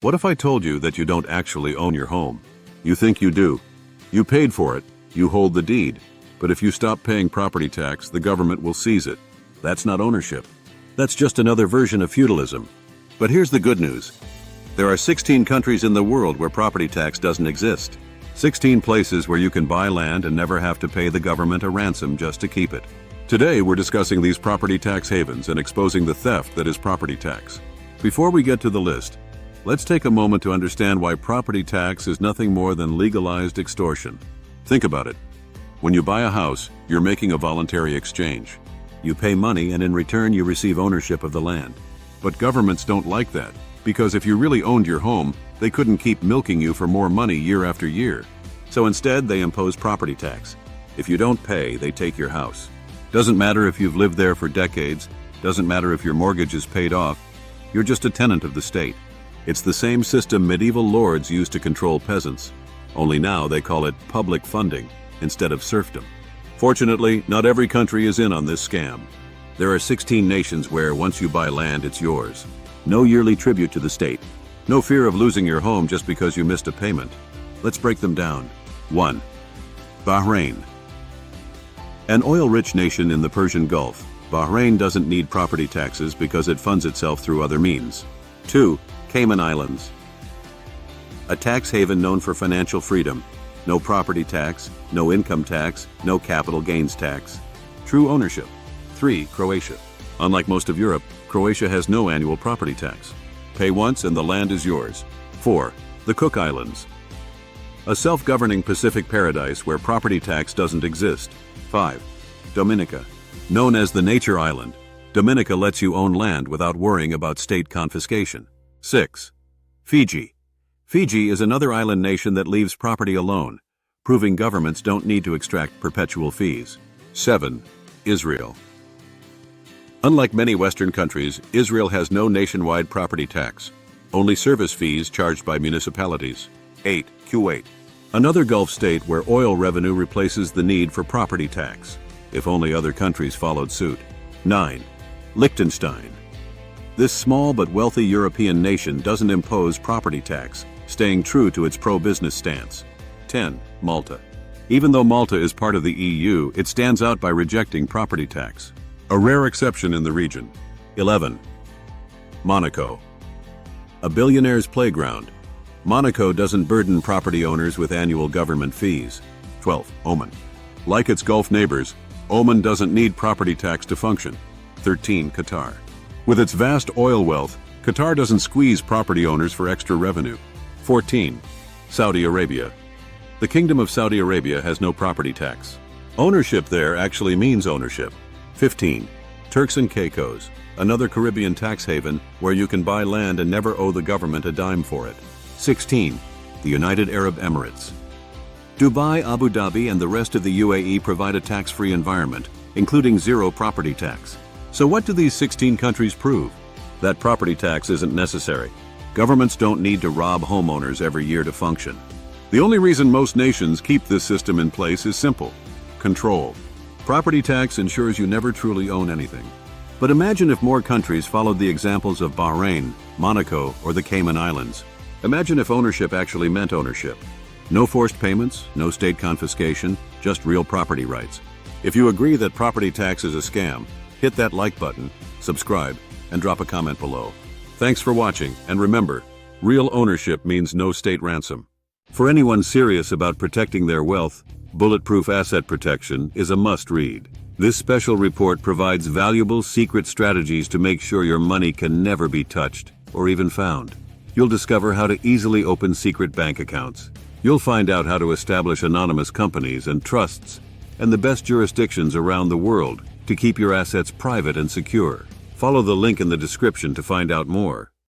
What if I told you that you don't actually own your home? You think you do. You paid for it, you hold the deed. But if you stop paying property tax, the government will seize it. That's not ownership. That's just another version of feudalism. But here's the good news. There are 16 countries in the world where property tax doesn't exist. 16 places where you can buy land and never have to pay the government a ransom just to keep it. Today, we're discussing these property tax havens and exposing the theft that is property tax. Before we get to the list, let's take a moment to understand why property tax is nothing more than legalized extortion. Think about it. When you buy a house, you're making a voluntary exchange. You pay money and in return you receive ownership of the land. But governments don't like that, because if you really owned your home, they couldn't keep milking you for more money year after year. So instead, they impose property tax. If you don't pay, they take your house. Doesn't matter if you've lived there for decades, doesn't matter if your mortgage is paid off, you're just a tenant of the state. It's the same system medieval lords used to control peasants. Only now they call it public funding instead of serfdom. Fortunately, not every country is in on this scam. There are 16 nations where once you buy land, it's yours. No yearly tribute to the state. No fear of losing your home just because you missed a payment. Let's break them down. 1. Bahrain. An oil-rich nation in the Persian Gulf, Bahrain doesn't need property taxes because it funds itself through other means. 2. Cayman Islands. A tax haven known for financial freedom. No property tax, no income tax, no capital gains tax. True ownership. 3. Croatia. Unlike most of Europe, Croatia has no annual property tax. Pay once and the land is yours. 4. The Cook Islands. A self-governing Pacific paradise where property tax doesn't exist. 5. Dominica. Known as the Nature Island, Dominica lets you own land without worrying about state confiscation. 6. Fiji. Fiji is another island nation that leaves property alone, proving governments don't need to extract perpetual fees. 7. Israel. Unlike many Western countries, Israel has no nationwide property tax, only service fees charged by municipalities. 8. Kuwait. Another Gulf state where oil revenue replaces the need for property tax, if only other countries followed suit. 9. Liechtenstein. This small but wealthy European nation doesn't impose property tax, staying true to its pro-business stance. 10. Malta. Even though Malta is part of the EU, it stands out by rejecting property tax, a rare exception in the region. 11. Monaco. A billionaire's playground. Monaco doesn't burden property owners with annual government fees. 12. Oman. Like its Gulf neighbors, Oman doesn't need property tax to function. 13. Qatar. With its vast oil wealth, Qatar doesn't squeeze property owners for extra revenue. 14. Saudi Arabia. The Kingdom of Saudi Arabia has no property tax. Ownership there actually means ownership. 15. Turks and Caicos, another Caribbean tax haven where you can buy land and never owe the government a dime for it. 16. The United Arab Emirates. Dubai, Abu Dhabi, and the rest of the UAE provide a tax-free environment, including zero property tax. So what do these 16 countries prove? That property tax isn't necessary. Governments don't need to rob homeowners every year to function. The only reason most nations keep this system in place is simple: control. Property tax ensures you never truly own anything. But imagine if more countries followed the examples of Bahrain, Monaco, or the Cayman Islands. Imagine if ownership actually meant ownership. No forced payments, no state confiscation, just real property rights. If you agree that property tax is a scam, hit that like button, subscribe, and drop a comment below. Thanks for watching, and remember, real ownership means no state ransom. For anyone serious about protecting their wealth, Bulletproof Asset Protection is a must-read. This special report provides valuable secret strategies to make sure your money can never be touched or even found. You'll discover how to easily open secret bank accounts. You'll find out how to establish anonymous companies and trusts, and the best jurisdictions around the world to keep your assets private and secure. Follow the link in the description to find out more.